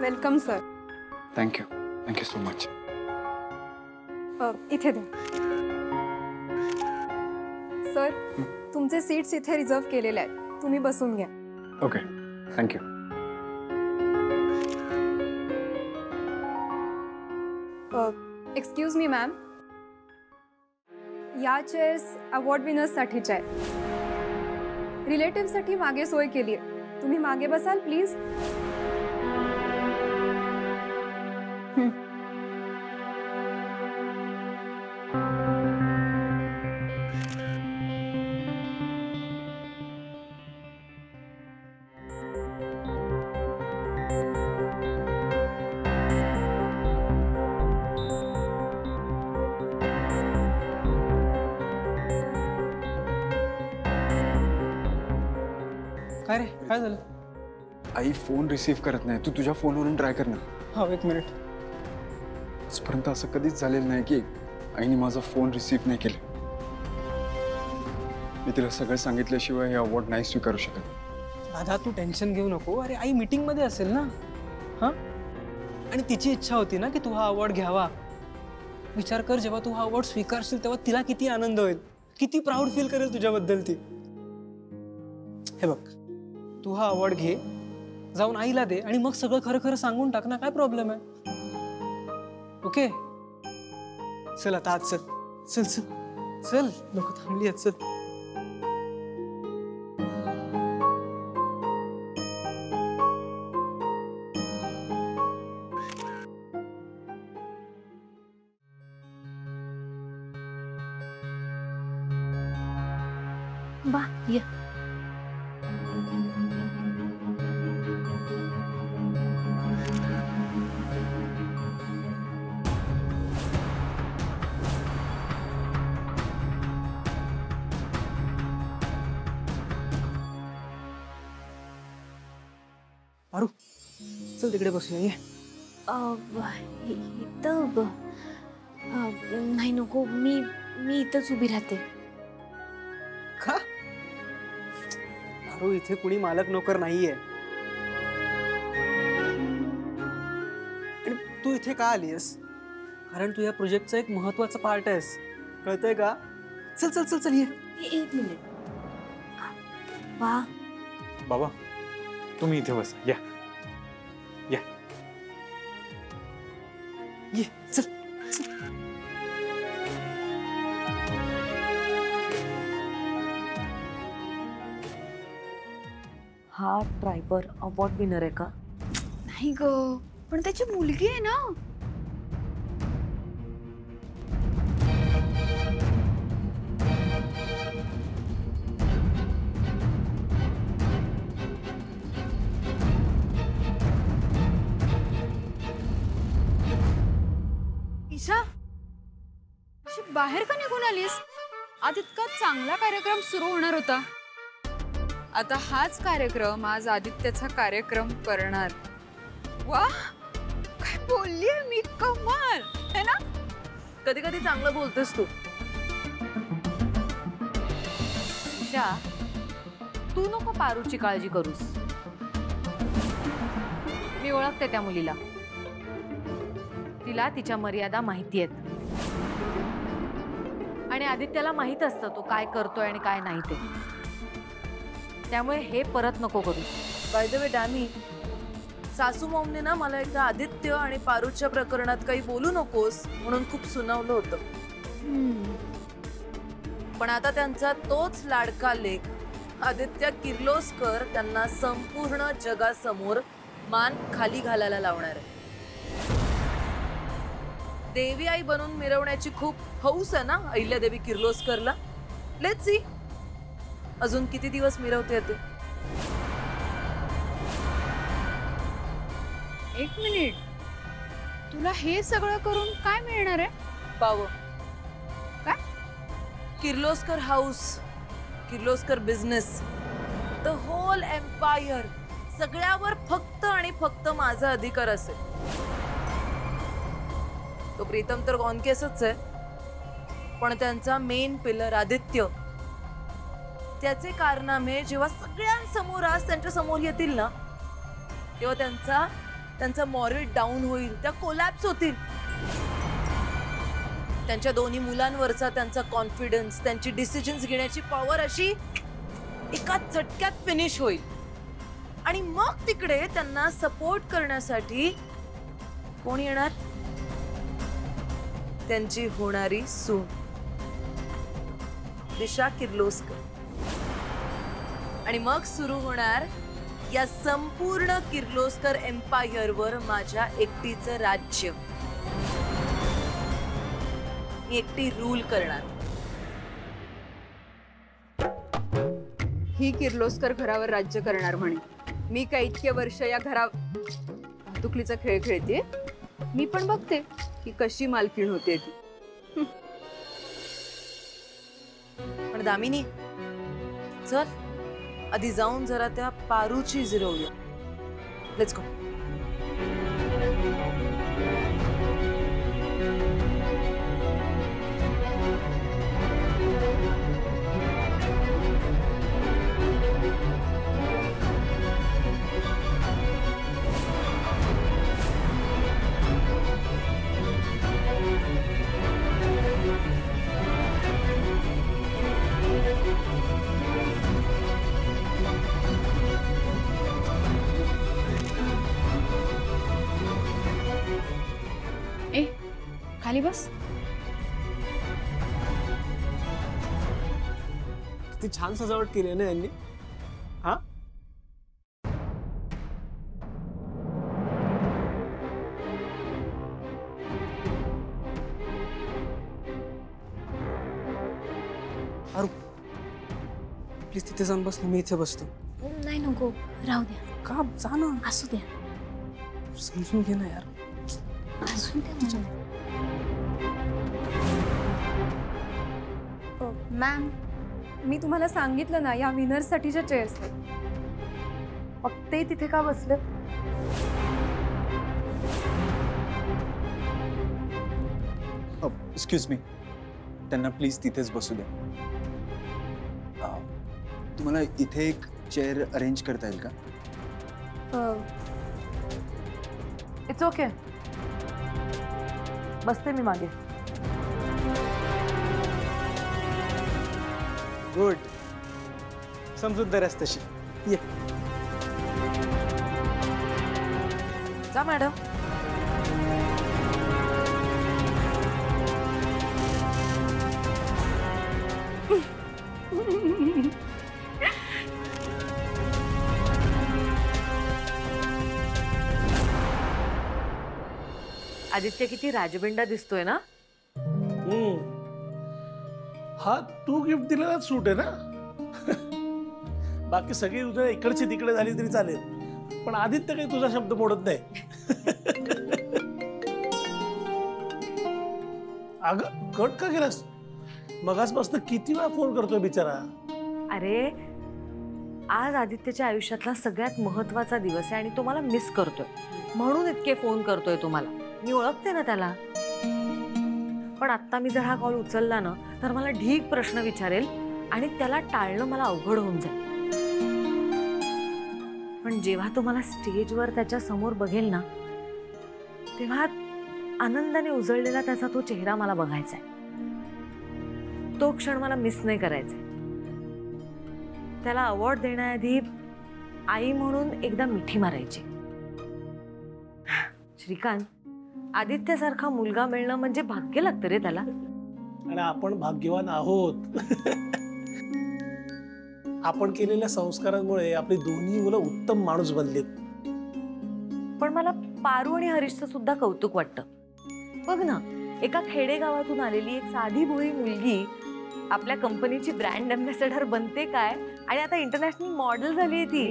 Welcome sir. Thank you so much. इथे द्या. Sir तुमचे सीट्स इथे रिझर्व केलेले आहेत, तुम्ही बसून घ्या. Okay, thank you. Excuse me ma'am, या चेअर्स अवॉर्ड विनर्ससाठीच्या आहेत. रिलेटिव्हसाठी मागे सोय केली आहे, तुम्ही मागे बसाल प्लीज. काय रे, काय झालं? आई फोन रिसीव्ह करत नाही. तू तुझ्या फोनवरून ट्राय कर ना. हा, एक मिनिट. आजपर्यंत असं कधीच झालेलं नाही की आईने माझा फोन रिसीव्ह नाही केला. मी तिला सगळं सांगितल्याशिवाय हे अवॉर्ड नाही स्वीकारू शकत. दादा तू टेन्शन घेऊ नको. अरे आई मीटिंग मध्ये असेल ना. हा, आणि तिची इच्छा होती ना की तू हा अवॉर्ड घ्यावा. विचार कर, जेव्हा तू हा अवॉर्ड स्वीकारशील तेव्हा तिला किती आनंद होईल, किती प्राऊड फील करेल तुझ्याबद्दल ती. हे बघ, तू हा अवॉर्ड घे, जाऊन आईला दे आणि मग सगळं खरं खरं सांगून टाक ना. काय प्रॉब्लेम आहे? ओके, चल आता आज चल चल चल चल. लोक थांबली आहेत, चल. बा ये. पारू, चल तिकडे बसूया. ये. इथं नाही नको, मी इथंच उभी राहते. का? पारू, इथे कुणी मालक नोकर नाहीये. आणि तू इथे का आलीयस? कारण तू या प्रोजेक्टचा एक महत्वाचा पार्ट आहेस, कळतंय का? चल चल चल चल. ये. एक मिनिट. बा बाबा तुम्ही इथे बसा. या या. ये चल. हा ड्रायव्हर अवॉर्ड विनर आहे का? नाही ग, पण त्याची मुलगी आहे ना. ईशा, बाहेर का निघून आलीस? आज इतका चांगला कार्यक्रम सुरू होणार होता. आता हाच कार्यक्रम आज आदित्यचा कार्यक्रम करणार. वा, काय बोललीये मी, कमाल है ना. कधी कधी चांगलं बोलतेस तू. ईशा, तू नको पारूची काळजी करूस. मी ओळखते त्या मुलीला. तिला तिच्या मर्यादा माहिती आहेत आणि आदित्याला माहित असतं तो काय करतोय आणि काय नाही ते. त्यामुळे हे परत नको करू. बाय द वे डॅमी, सासू मॉमने ना मला एकदा आदित्य आणि पारूच्या प्रकरणात काही बोलू नकोस म्हणून खूप सुनावलं होतं. पण आता त्यांचा तोच लाडका लेक आदित्य किर्लोस्कर त्यांना संपूर्ण जगासमोर मान खाली घालायला लावणार आहे. देवी आई बनून मिरवण्याची खूप हौस आहे ना अहिल्यादेवी किर्लोस्करला. लेट्स सी अजून किती दिवस मिरवते ते. एक मिनिट, तुला हे सगळं करून काय मिळणार आहे? पाव काय? Kirloskar house, Kirloskar business, the whole empire, सगळ्यावर फक्त आणि फक्त माझा अधिकार असेल. तो प्रीतम तर ऑन केसच आहे, पण त्यांचा मेन पिलर आदित्य, त्याचे कारनामे जेव्हा सगळ्यांसमोर आज त्यांच्या समोर येतील ना, तेव्हा त्यांचा त्यांचा मॉरल डाऊन होईल, त्या कोलॅप्स होतील. त्यांच्या दोन्ही मुलांवरचा त्यांचा कॉन्फिडन्स, त्यांची डिसिजन्स घेण्याची पॉवर अशी एका झटक्यात फिनिश होईल. आणि मग तिकडे त्यांना सपोर्ट करण्यासाठी कोण येणार? त्यांची होणारी सून दिशा किर्लोस्कर. आणि मग सुरू होणार या संपूर्ण किर्लोस्कर एम्पायरवर माझ्या एकटीचं राज्य. मी एकटी रूल करणार. ही किर्लोस्कर घरावर राज्य करणार म्हणे. मी काय इतके वर्ष या तुकलीचा खेळ खेळते. मी पण बघते की कशी मालकीण होते ती. पण दामिनी, चल आधी जाऊन जरा त्या पारूची जिरवूया. Let's go. ए खाली बस. किती छान सजावट केली आहे ना यांनी. हा अरे प्लीज तिथे जाऊन बस ना, मी इथे बसतो. नाही नको राहू द्या. का जा ना, असू द्या. समजून घे ना यार. असू द्या. मॅम मी तुम्हाला सांगितलं ना या विनर्ससाठीच्या चेअर्स आहेत. फक्त ते तिथे का बसले? एक्सक्यूज मी, त्यांना प्लीज तिथेच बसू द्या. तुम्हाला इथे एक चेअर अरेंज करता येईल का? इट्स ओके, बसते मी मागे. गुड, समजूतदार आहेस तशी. ये. जा मॅडम. आदित्य किती राजबिंडा दिसतोय ना. हा तू गिफ्ट दिलेला सूट आहे ना. बाकी सगळी उद्या इकडची तिकडे झाली तरी चालेल, पण आदित्य काही तुझा शब्द मोडत नाही. अगं कट का केलास? मगासपासून किती वेळा फोन करतोय बिचारा. अरे आज आदित्यच्या आयुष्यातला सगळ्यात महत्वाचा दिवस आहे आणि तो मला मिस करतोय म्हणून इतके फोन करतोय तुम्हाला. मी ओळखते ना त्याला. पण आता मी जर हा कॉल उचलला ना तर मला ढीग प्रश्न विचारेल आणि त्याला टाळणं मला अवघड होऊन जाईल. पण जेव्हा तो मला स्टेजवर त्याच्या समोर बघेल ना तेव्हा आनंदाने उजळलेला त्याचा तो चेहरा मला बघायचा आहे. तो क्षण मला मिस नाही करायचा. त्याला अवॉर्ड देण्याआधी आई म्हणून एकदा मिठी मारायची. श्रीकांत, आदित्यसारखा मुलगा मिळणं म्हणजे भाग्य लागतं रे त्याला. आणि आपण भाग्यवान आहोत. आपण केलेल्या संस्कारांमुळे आपली दोन्ही मुलं उत्तम माणूस बनलेत. पण मला पारू आणि हरीशचं सुद्धा कौतुक वाटतं. बघ ना, एका खेडेगावातून आलेली एक साधी भोळी मुलगी आपल्या कंपनीची ब्रँड अँबॅसेडर बनते काय, आणि आता इंटरनॅशनल मॉडेल झाली ती.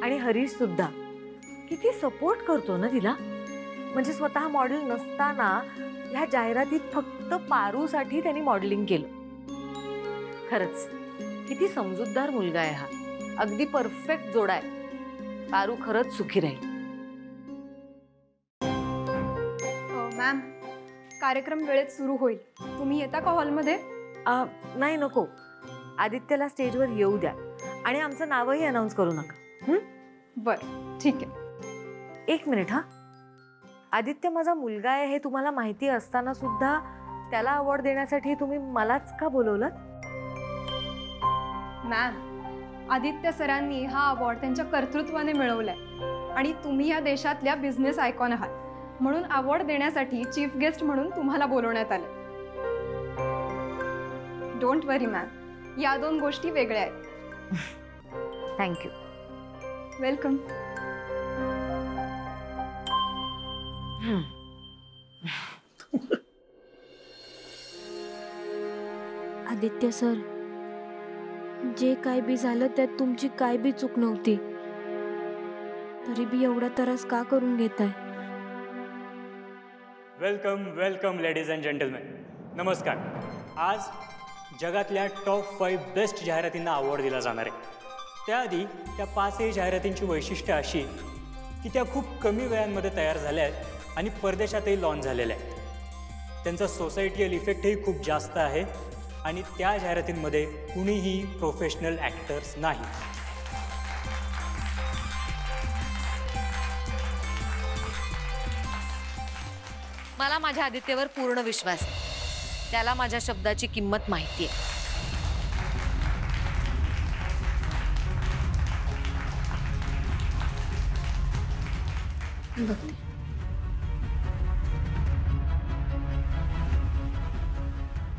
आणि हरीश सुद्धा किती सपोर्ट करतो ना तिला. म्हणजे स्वतः मॉडेल नसताना ह्या जाहिरातीत फक्त पारूसाठी त्यांनी मॉडेलिंग केलं. खरंच किती समजूतदार मुलगा आहे हा. अगदी परफेक्ट जोडा आहे. पारू खरंच सुखी राहील. मॅम कार्यक्रम वेळेत सुरू होईल. तुम्ही येता का हॉलमध्ये? नाही नको, आदित्यला स्टेजवर येऊ द्या आणि आमचं नावही अनाऊन्स करू नका. बरं ठीक आहे. एक मिनिट हा. आदित्य माझा मुलगा आहे हे तुम्हाला माहिती असताना सुद्धा त्याला अवॉर्ड देण्यासाठी तुम्ही मलाच का बोलवलं? मॅम, आदित्य सरांनी हा अवॉर्ड त्यांच्या कर्तृत्वाने मिळवलाय आणि तुम्ही या देशातल्या बिझनेस आयकॉन आहात म्हणून अवॉर्ड देण्यासाठी चीफ गेस्ट म्हणून तुम्हाला बोलवण्यात आले. डोंट वरी मॅम, या 2 गोष्टी वेगळ्या आहेत. थँक्यू. वेलकम. आदित्य सर, जे काय बी झालं त्यात तुमची काय बी चूक नव्हती, तरी बी एवढा त्रास का करून घेताय? Welcome welcome ladies and gentleman. नमस्कार. आज जगातल्या टॉप 5 बेस्ट जाहिरातींना अवॉर्ड दिला जाणार आहे. त्याआधी त्या 5 जाहिरातींची वैशिष्ट्य अशी की त्या खूप कमी वेळांमध्ये तयार झाल्या आहेत आणि परदेशातही लॉन्च झालेल्या आहेत. त्यांचा सोसायटीयल इफेक्टही खूप जास्त आहे आणि त्या जाहिरातींमध्ये कुणीही प्रोफेशनल ॲक्टर्स नाही. मला माझ्या आदित्यवर पूर्ण विश्वास आहे. त्याला माझ्या शब्दाची किंमत माहिती आहे.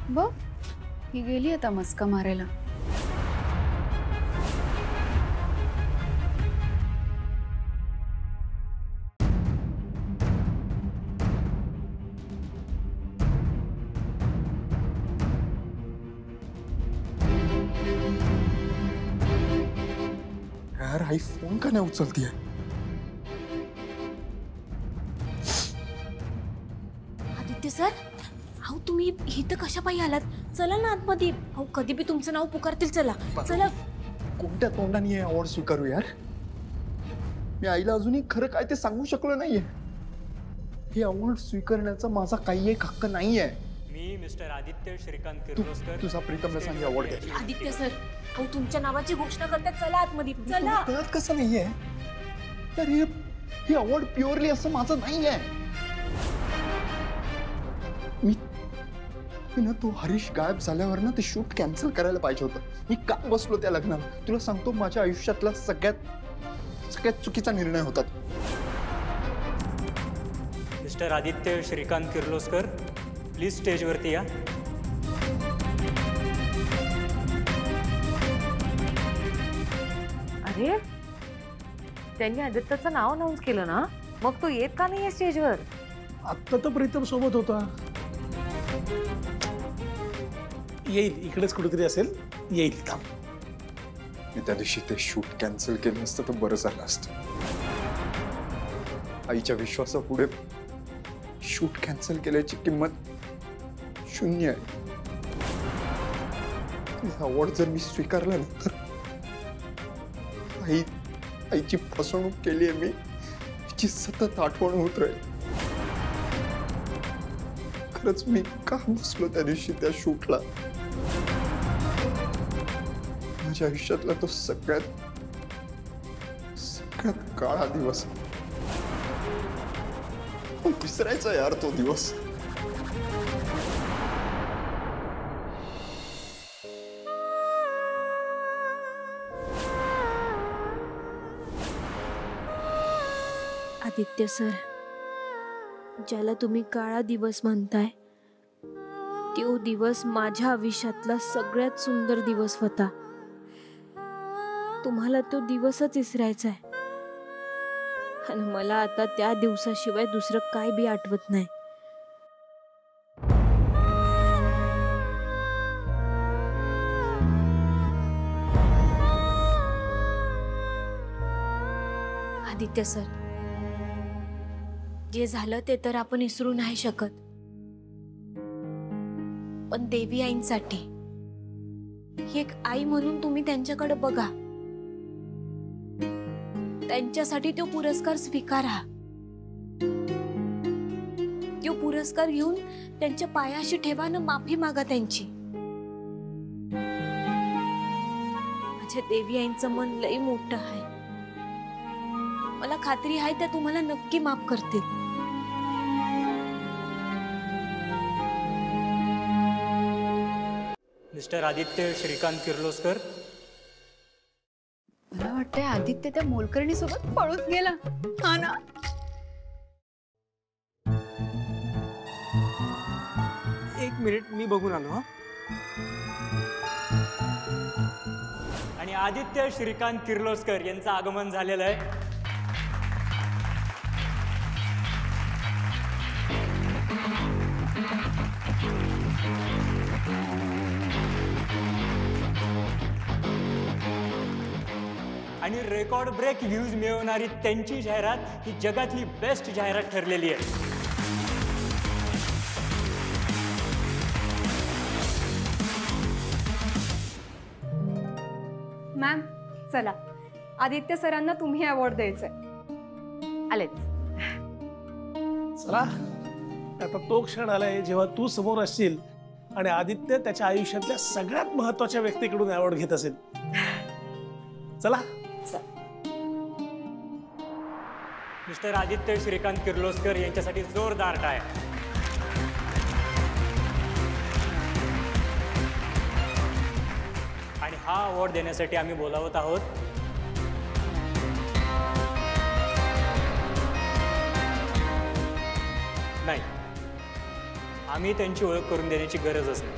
बघ, ही गेली आता मस्का मारायला. यार आई फोन का नाही उचलतीये? आदित्य सर, अहो तुम्ही इथं कशा पायी आलात? चला ना आतमध्ये. अहो कधी बी तुमचं नाव पुकारतील. चला चला. कोणत्या तोंडाने हे अवॉर्ड स्वीकारू यार? मी आईला अजूनही खरं काय ते सांगू शकलो नाहीये. हे अवॉर्ड स्वीकारण्याचा माझा काही एक हक्क नाहीये. मी मिस्टर आदित्य श्रीकांत किर्लोस्कर. तुझा प्रीतमला सांग अवॉर्ड घ्यायची. आदित्य सर, अहो तुमच्या नावाची घोषणा करतात. चला आतमध्ये. चला. कळत कसं नाहीये? तर हे अवॉर्ड प्युअरली असं माझं नाहीये. मी ना तो हरीश गायब झाल्यावर ना ते शूट कॅन्सल करायला पाहिजे होतं. मी का बसलो त्या लग्नाला? तुला सांगतो माझ्या आयुष्यातला सगळ्यात चुकीचा निर्णय होता. मिस्टर आदित्य श्रीकांत किर्लोस्कर, प्लीज स्टेजवरती या. अरे, त्यांनी आदित्यचं नाव अनाऊन्स केलं ना, मग तो येत का नाहीये स्टेजवर? आत्ता तर प्रीतम सोबत होता. येईल, इकडेच कुठेतरी असेल. येईल. थांब. मी त्या दिवशी ते शूट कॅन्सल केलं असतं तर बरं झालं असतं. आईच्या विश्वासापुढे शूट कॅन्सल केल्याची किंमत 0 आहे. अवॉर्ड जर मी स्वीकारला ना तर आईची फसवणूक केली आहे मी. तिची सतत आठवण होत राहील. खरंच मी का बसलो त्या दिवशी त्या शूटला? माझ्या आयुष्यातला तो सगळ्यात काळा दिवस. विसरायचा यार तो दिवस. आदित्य सर, ज्याला तुम्ही काळा दिवस म्हणताय, तो दिवस माझ्या आयुष्यातला सगळ्यात सुंदर दिवस होता. तुम्हाला तो दिवसच विसरायचा आहे आणि मला आता त्या दिवसाशिवाय दुसरं काय बी आठवत नाही. आदित्य सर, जे झालं ते तर आपण विसरू नाही शकत, पण देवी आईंसाठी एक आई म्हणून तुम्ही त्यांच्याकडे बघा. त्यांच्यासाठी तो पुरस्कार स्वीकारा. तो पुरस्कार घेऊन त्यांच्या पायाशी ठेवा ना, माफी मागा त्यांची. माझ्या देवी आईंचं मन लई मोठं आहे. मला खात्री आहे त्या तुम्हाला नक्की माफ करतील. मिस्टर आदित्य श्रीकांत किर्लोस्कर. मला वाटतंय आदित्य त्या मोलकर्णी सोबत पळून गेला. हा ना. एक मिनिट, मी बघून आलो. हा, आणि आदित्य श्रीकांत किर्लोस्कर यांचं आगमन झालेलं आहे. आणि रेकॉर्ड ब्रेक व्ह्यूज मिळवणारी त्यांची जाहिरात ही जगातली बेस्ट जाहिरात ठरलेली आहे. मॅम चला, आदित्य सरांना तुम्ही अवॉर्ड द्यायचंय. आलेच. चला, आता तो क्षण आलाय जेव्हा तू समोर असशील आणि आदित्य त्याच्या आयुष्यातल्या सगळ्यात महत्वाच्या व्यक्तीकडून अवॉर्ड घेत असेल. चला. मिस्टर आदित्य श्रीकांत किर्लोस्कर यांच्यासाठी जोरदार टाळ्या. आणि हा अवॉर्ड देण्यासाठी आम्ही बोलावत आहोत नाही, आम्ही त्यांची ओळख करून देण्याची गरजच नाही.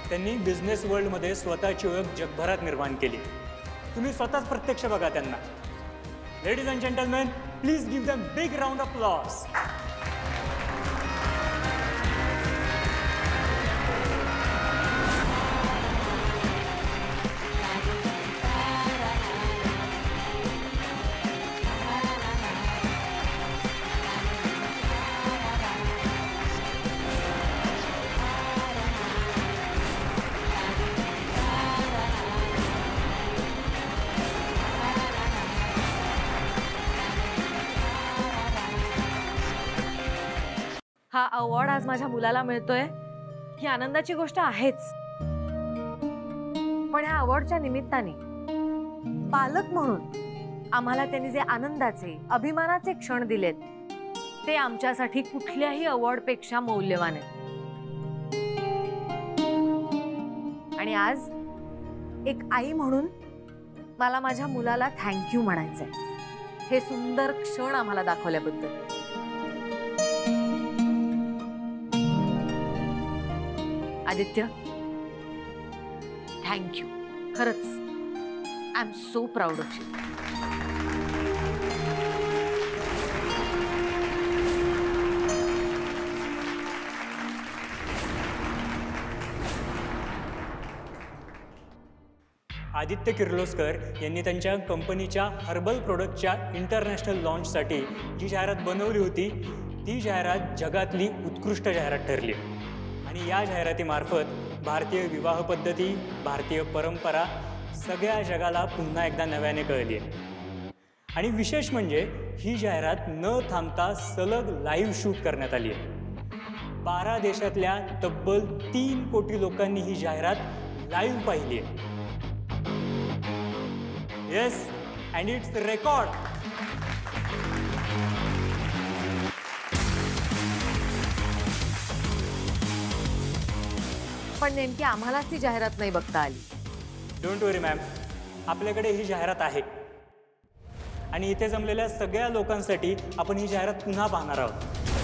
त्यांनी बिझनेस वर्ल्डमध्ये स्वतःची ओळख जगभरात निर्माण केली. तुम्ही स्वतःच प्रत्यक्ष बघा त्यांना. Ladies and gentlemen, please give them big round of applause. हा अवॉर्ड आज माझ्या मुलाला मिळतोय ही आनंदाची गोष्ट आहेच, पण ह्या अवॉर्डच्या निमित्ताने पालक म्हणून आम्हाला त्यांनी जे आनंदाचे अभिमानाचे क्षण दिलेत ते आमच्यासाठी कुठल्याही अवॉर्डपेक्षा मौल्यवान आहेत. आणि आज एक आई म्हणून मला माझ्या मुलाला थँक्यू म्हणायचंय हे सुंदर क्षण आम्हाला दाखवल्याबद्दल. आदित्य, थँक्यू. खरंच I am so proud of you. Aditya Kirloskar यांनी त्यांच्या कंपनीच्या हर्बल प्रोडक्टच्या इंटरनॅशनल लॉन्चसाठी जी जाहिरात बनवली होती ती जाहिरात जगातली उत्कृष्ट जाहिरात ठरली. आणि या जाहिरातीमार्फत भारतीय विवाह पद्धती, भारतीय परंपरा सगळ्या जगाला पुन्हा एकदा नव्याने कळली आहे. आणि विशेष म्हणजे ही जाहिरात न थांबता सलग लाईव्ह शूट करण्यात आली आहे. 12 देशातल्या तब्बल 3 कोटी लोकांनी ही जाहिरात लाईव्ह पाहिली आहे. Yes, and it's record. पण नेमकी आम्हालाच ती जाहिरात नाही बघता आली. डोंट वरी मॅम, आपल्याकडे ही जाहिरात आहे आणि इथे जमलेल्या सगळ्या लोकांसाठी आपण ही जाहिरात पुन्हा पाहणार आहोत.